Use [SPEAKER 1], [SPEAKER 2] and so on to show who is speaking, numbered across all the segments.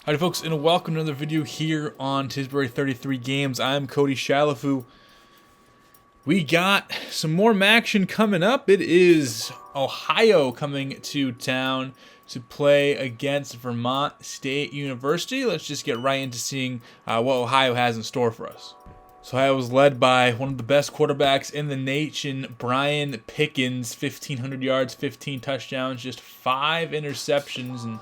[SPEAKER 1] Howdy folks, and welcome to another video here on Tisbury 33 Games. I'm Cody Shalafu. We got some more action coming up. It is Ohio coming to town to play against Vermont State University. Let's just get right into seeing what Ohio has in store for us. So Ohio was led by one of the best quarterbacks in the nation, Brian Pickens, 1,500 yards, 15 touchdowns, just 5 interceptions, and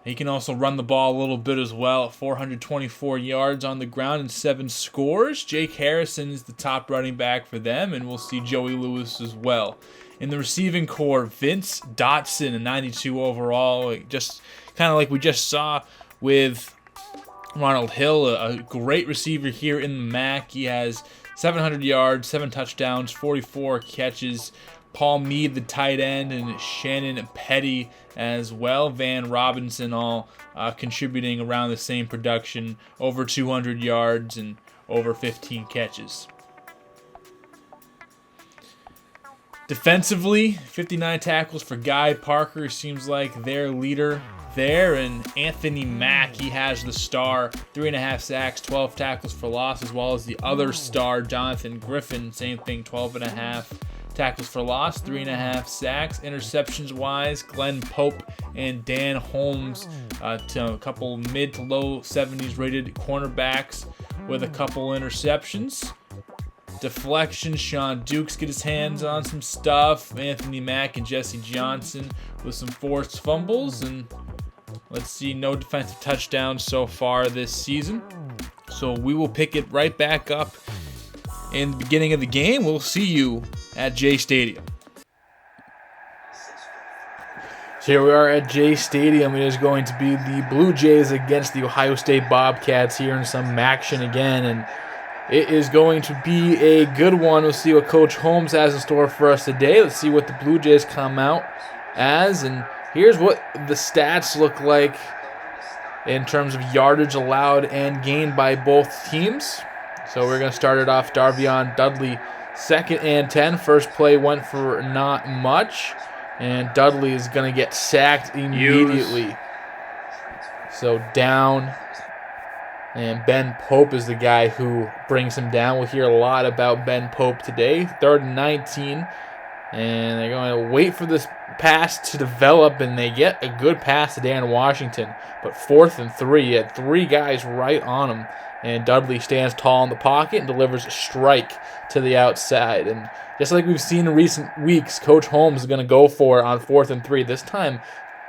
[SPEAKER 1] he can also run the ball a little bit as well, 424 yards on the ground and 7 scores. Jake Harrison is the top running back for them, and we'll see Joey Lewis as well. In the receiving core, Vince Dotson, a 92 overall, just kind of like we just saw with Ronald Hill, a great receiver here in the MAC. He has 700 yards, 7 touchdowns, 44 catches. Paul Mead, the tight end, and Shannon Petty as well. Van Robinson all contributing around the same production, over 200 yards and over 15 catches. Defensively, 59 tackles for Guy Parker, seems like their leader there, and Anthony Mack, he has the star, 3.5 sacks, 12 tackles for loss, as well as the other star, Jonathan Griffin, same thing, 12.5 tackles for loss, 3.5 sacks. Interceptions wise, Glenn Pope and Dan Holmes, to a couple mid to low 70s rated cornerbacks with a couple interceptions. Deflections, Sean Dukes get his hands on some stuff. Anthony Mack and Jesse Johnson with some forced fumbles, and let's see, no defensive touchdowns so far this season. So we will pick it right back up in the beginning of the game. We'll see you at Jay Stadium. So here we are at Jay Stadium. It is going to be the Blue Jays against the Ohio State Bobcats here in some action again, and it is going to be a good one. We'll see what Coach Holmes has in store for us today. Let's see what the Blue Jays come out as, and here's what the stats look like in terms of yardage allowed and gained by both teams. So we're going to start it off. Darvion Dudley, 2nd and 10. First play went for not much, and Dudley is going to get sacked immediately. So down, and Ben Pope is the guy who brings him down. We'll hear a lot about Ben Pope today. 3rd and 19, and they're going to wait for this pass to develop, and they get a good pass to Dan Washington. But 4th and 3, he had 3 guys right on him, and Dudley stands tall in the pocket and delivers a strike to the outside. And just like we've seen in recent weeks, Coach Holmes is going to go for it on 4th and 3, this time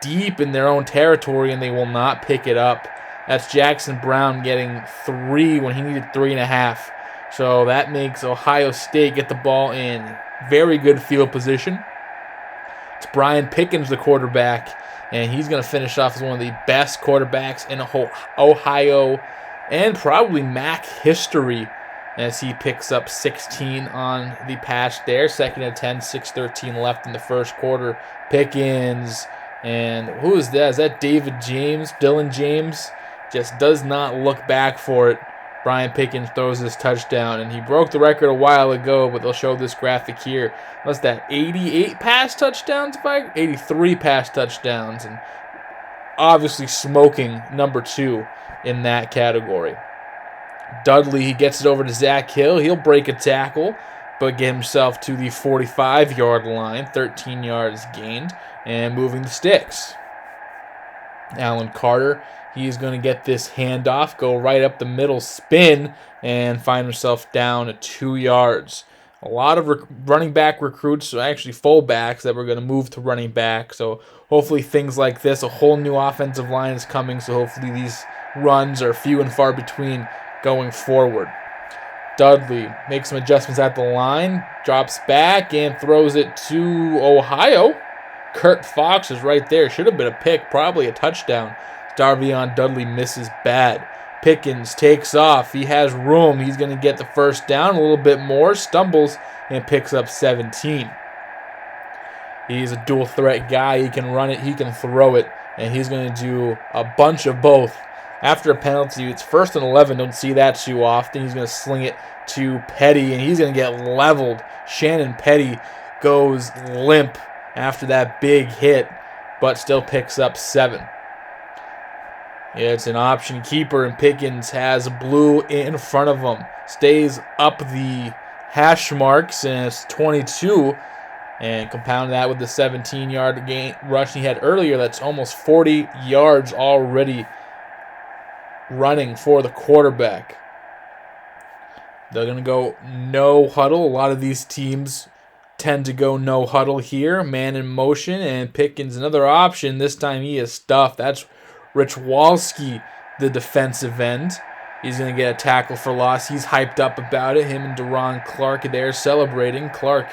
[SPEAKER 1] deep in their own territory, and they will not pick it up. That's Jackson Brown getting 3 when he needed 3.5. So that makes Ohio State get the ball in very good field position. It's Brian Pickens, the quarterback, and he's going to finish off as one of the best quarterbacks in Ohio and probably MAC history, as he picks up 16 on the pass there. 2nd and 10, 6:13 left in the first quarter. Pickens, and who is that? Is that David James? Dylan James just does not look back for it. Brian Pickens throws his touchdown, and he broke the record a while ago, but they'll show this graphic here. What's that, 88 pass touchdowns? 83 pass touchdowns, and obviously smoking number 2 in that category. Dudley, he gets it over to Zach Hill. He'll break a tackle, but get himself to the 45-yard line, 13 yards gained, and moving the sticks. Alan Carter, he's going to get this handoff, go right up the middle, spin, and find himself down at 2 yards. A lot of running back recruits, so actually fullbacks, that we're going to move to running back. So hopefully things like this, a whole new offensive line is coming, so hopefully these runs are few and far between going forward. Dudley makes some adjustments at the line, drops back, and throws it to Ohio. Kurt Fox is right there. Should have been a pick, probably a touchdown. Darvion Dudley misses bad. Pickens takes off. He has room. He's going to get the first down, a little bit more, stumbles, and picks up 17. He's a dual threat guy. He can run it, he can throw it, and he's going to do a bunch of both. After a penalty, it's 1st and 11. Don't see that too often. He's going to sling it to Petty, and he's going to get leveled. Shannon Petty goes limp after that big hit, but still picks up 7. It's an option keeper, and Pickens has blue in front of him. Stays up the hash marks, and it's 22. And compound that with the 17-yard gain rush he had earlier. That's almost 40 yards already running for the quarterback. They're going to go no huddle. A lot of these teams tend to go no huddle here. Man in motion, and Pickens another option. This time he is stuffed. That's Rich Walski, the defensive end. He's going to get a tackle for loss. He's hyped up about it. Him and Deron Clark there celebrating. Clark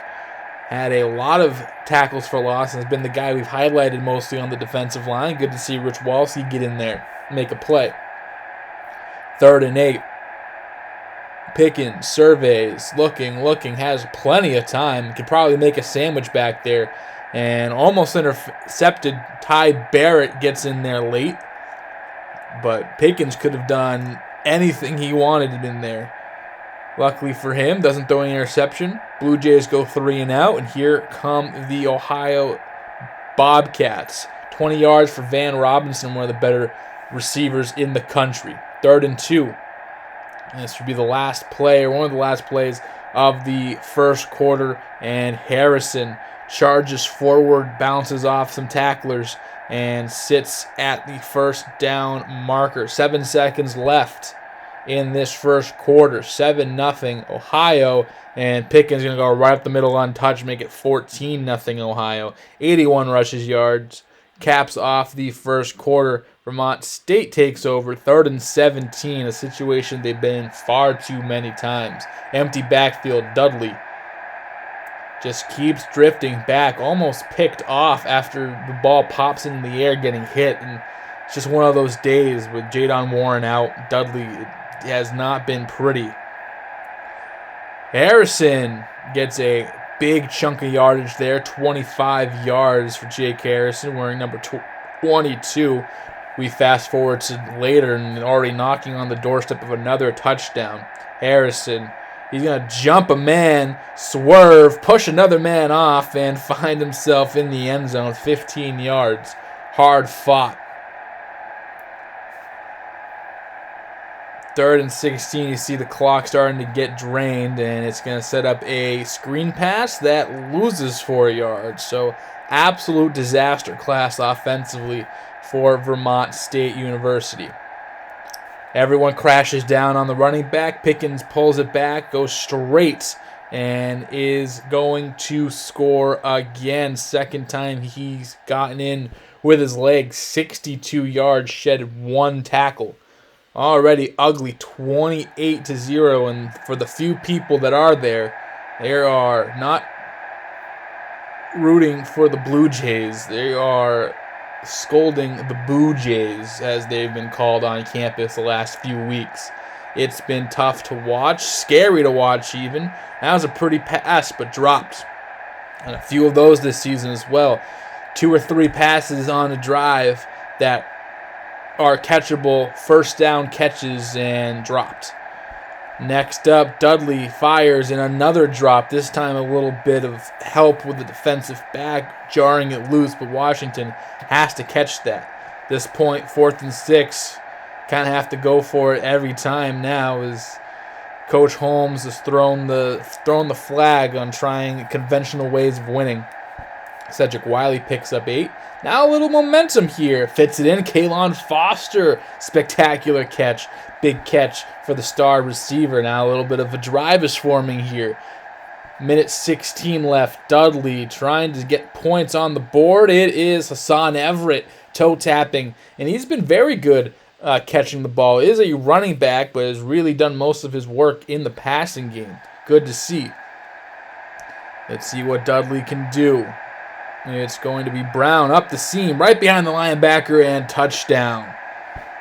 [SPEAKER 1] had a lot of tackles for loss and has been the guy we've highlighted mostly on the defensive line. Good to see Rich Walski get in there, make a play. 3rd and 8. Pickens surveys, looking, has plenty of time. Could probably make a sandwich back there. And almost intercepted. Ty Barrett gets in there late. But Pickens could have done anything he wanted in there. Luckily for him, doesn't throw any interception. Blue Jays go 3 and out, and here come the Ohio Bobcats. 20 yards for Van Robinson, one of the better receivers in the country. 3rd and 2. And this would be the last play, or one of the last plays of the first quarter, and Harrison charges forward, bounces off some tacklers, and sits at the first down marker. 7 seconds left in this first quarter. 7-0 Ohio, and Pickens going to go right up the middle untouched, make it 14-0 Ohio. 81 rushes yards, caps off the first quarter. Vermont State takes over. 3rd and 17, a situation they've been in far too many times. Empty backfield. Dudley just keeps drifting back, almost picked off after the ball pops in the air getting hit. And it's just one of those days with Jadon Warren out. Dudley has not been pretty. Harrison gets a big chunk of yardage there, 25 yards for Jake Harrison, wearing number 22. We fast forward to later and already knocking on the doorstep of another touchdown. Harrison, he's going to jump a man, swerve, push another man off, and find himself in the end zone, 15 yards. Hard fought. 3rd and 16, you see the clock starting to get drained, and it's going to set up a screen pass that loses 4 yards. So absolute disaster class offensively for Vermont State University. Everyone crashes down on the running back. Pickens pulls it back, goes straight, and is going to score again. Second time he's gotten in with his legs. 62 yards, shed 1 tackle. Already ugly, 28-0, and for the few people that are there, they are not rooting for the Blue Jays. They are scolding the Boo Jays, as they've been called on campus the last few weeks. It's been tough to watch, scary to watch even. That was a pretty pass, but dropped. And a few of those this season as well. 2 or 3 passes on a drive that are catchable, first down catches, and dropped. Next up, Dudley fires in another drop, this time a little bit of help with the defensive back, jarring it loose, but Washington has to catch that. This point, 4th and 6, kind of have to go for it every time now, as Coach Holmes has thrown the flag on trying conventional ways of winning. Cedric Wiley picks up 8. Now a little momentum here. Fits it in. Kalon Foster. Spectacular catch. Big catch for the star receiver. Now a little bit of a drive is forming here. Minute 16 left. Dudley trying to get points on the board. It is Hassan Everett toe tapping. And he's been very good catching the ball. He is a running back, but has really done most of his work in the passing game. Good to see. Let's see what Dudley can do. It's going to be Brown up the seam, right behind the linebacker, and touchdown.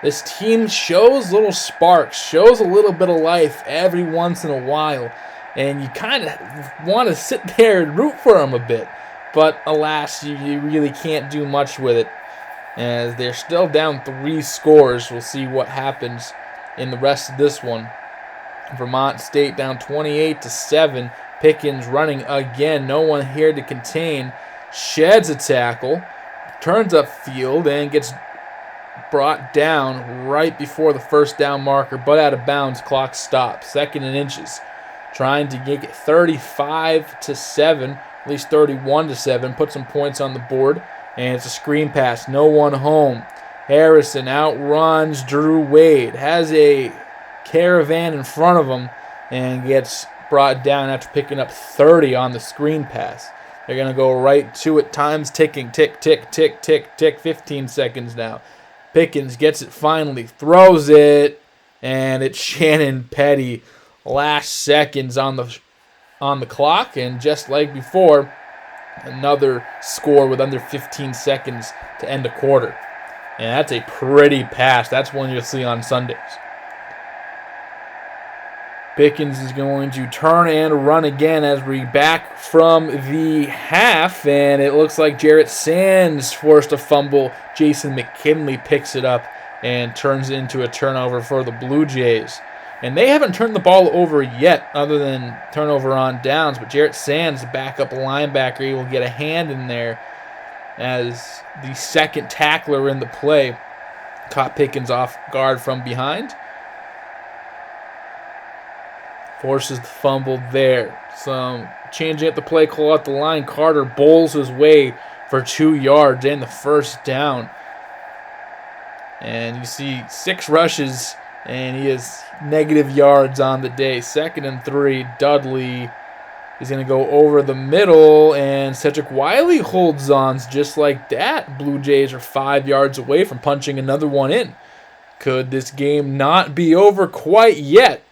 [SPEAKER 1] This team shows little sparks, shows a little bit of life every once in a while, and you kind of want to sit there and root for them a bit. But alas, you really can't do much with it, as they're still down 3 scores. We'll see what happens in the rest of this one. Vermont State down 28-7. Pickens running again. No one here to contain. Sheds a tackle, turns up field, and gets brought down right before the first down marker, but out of bounds. Clock stops. 2nd and inches. Trying to get it 35-7, at least 31-7. Put some points on the board. And it's a screen pass. No one home. Harrison outruns Drew Wade. Has a caravan in front of him and gets brought down after picking up 30 on the screen pass. They're going to go right to it. Time's ticking. Tick, tick, tick, tick, tick. 15 seconds now. Pickens gets it finally. Throws it. And it's Shannon Petty. Last seconds on the clock. And just like before, another score with under 15 seconds to end the quarter. And that's a pretty pass. That's one you'll see on Sundays. Pickens is going to turn and run again as we back from the half. And it looks like Jarrett Sands forced a fumble. Jason McKinley picks it up and turns it into a turnover for the Blue Jays. And they haven't turned the ball over yet other than turnover on downs. But Jarrett Sands, the backup linebacker, he will get a hand in there as the second tackler in the play. Caught Pickens off guard from behind. Forces the fumble there. Some changing up the play call at the line. Carter bowls his way for 2 yards and the first down. And you see 6 rushes, and he has negative yards on the day. 2nd and 3. Dudley is going to go over the middle, and Cedric Wiley holds on just like that. Blue Jays are 5 yards away from punching another one in. Could this game not be over quite yet?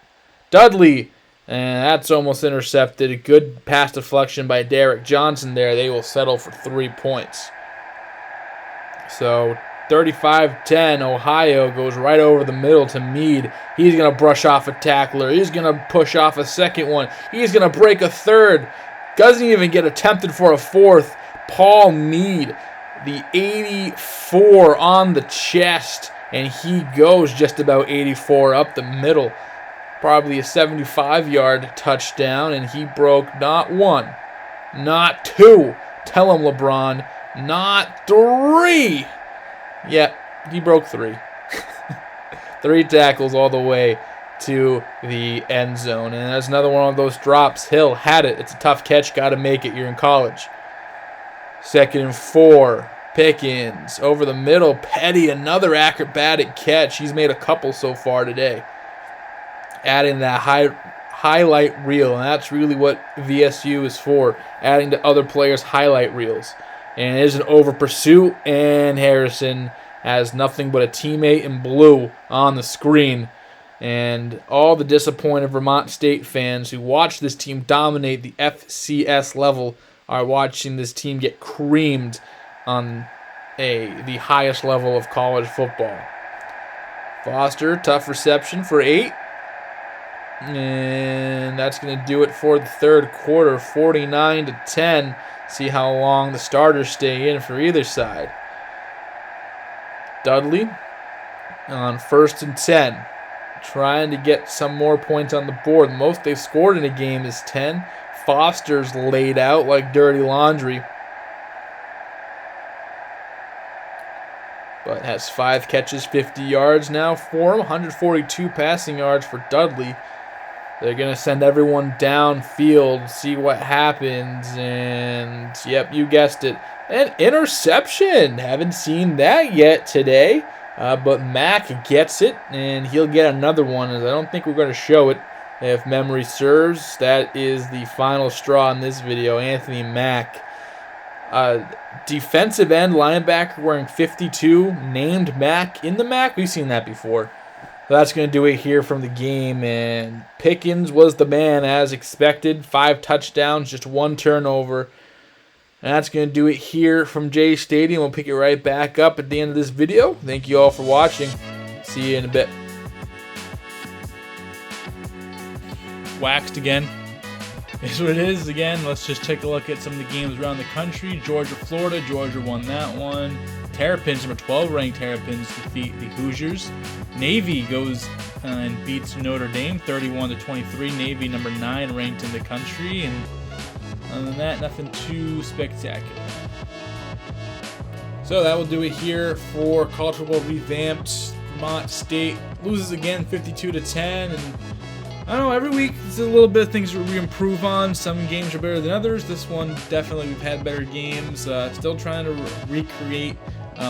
[SPEAKER 1] Dudley, and that's almost intercepted. A good pass deflection by Derek Johnson there. They will settle for 3 points. So 35-10, Ohio goes right over the middle to Meade. He's going to brush off a tackler. He's going to push off a second one. He's going to break a third. Doesn't even get attempted for a fourth. Paul Meade, the 84 on the chest, and he goes just about 84 up the middle. Probably a 75-yard touchdown, and he broke not 1, not 2. Tell him, LeBron, not 3. Yeah, he broke 3. 3 tackles all the way to the end zone. And that's another one of those drops. Hill had it. It's a tough catch. Got to make it. You're in college. 2nd and 4. Pickens over the middle. Petty, another acrobatic catch. He's made a couple so far today. Adding that highlight reel. And that's really what VSU is for. Adding to other players' highlight reels. And it is an over pursuit, and Harrison has nothing but a teammate in blue on the screen. And all the disappointed Vermont State fans who watch this team dominate the FCS level are watching this team get creamed on the highest level of college football. Foster, tough reception for 8. And that's going to do it for the third quarter, 49-10. See how long the starters stay in for either side. Dudley on 1st and 10. Trying to get some more points on the board. The most they've scored in a game is 10. Foster's laid out like dirty laundry. But has 5 catches, 50 yards now for him. 142 passing yards for Dudley. They're going to send everyone downfield, see what happens, and, yep, you guessed it, an interception. Haven't seen that yet today, but Mack gets it, and he'll get another one, as I don't think we're going to show it. If memory serves, that is the final straw in this video. Anthony Mack, defensive end linebacker wearing 52, named Mack in the Mack. We've seen that before. So that's going to do it here from the game, and Pickens was the man as expected. 5 touchdowns, just 1 turnover. And that's going to do it here from Jay Stadium. We'll pick it right back up at the end of this video. Thank you all for watching. See you in a bit. Waxed again. Here's what it is. Again, let's just take a look at some of the games around the country. Georgia, Florida. Georgia won that one. Terrapins, number 12 ranked Terrapins, defeat the Hoosiers. Navy goes and beats Notre Dame 31-23. Navy, number 9 ranked in the country. And other than that, nothing too spectacular. So that will do it here for college football revamped. Vermont State loses again 52-10, and I don't know, every week there's a little bit of things we improve on. Some games are better than others. This one, definitely we've had better games. Still trying to recreate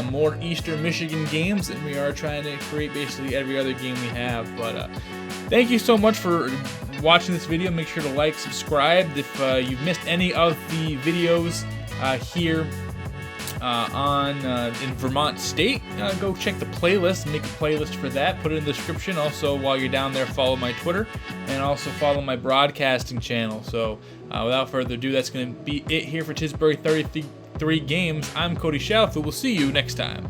[SPEAKER 1] more Eastern Michigan games, and we are trying to create basically every other game we have. But thank you so much for watching this video. Make sure to like, subscribe. If you've missed any of the videos here in Vermont State, go check the playlist, make a playlist for that, put it in the description. Also, while you're down there, follow my Twitter and also follow my broadcasting channel. So without further ado, that's going to be it here for Tisbury 33 Games. I'm Cody Schauf, who will see you next time.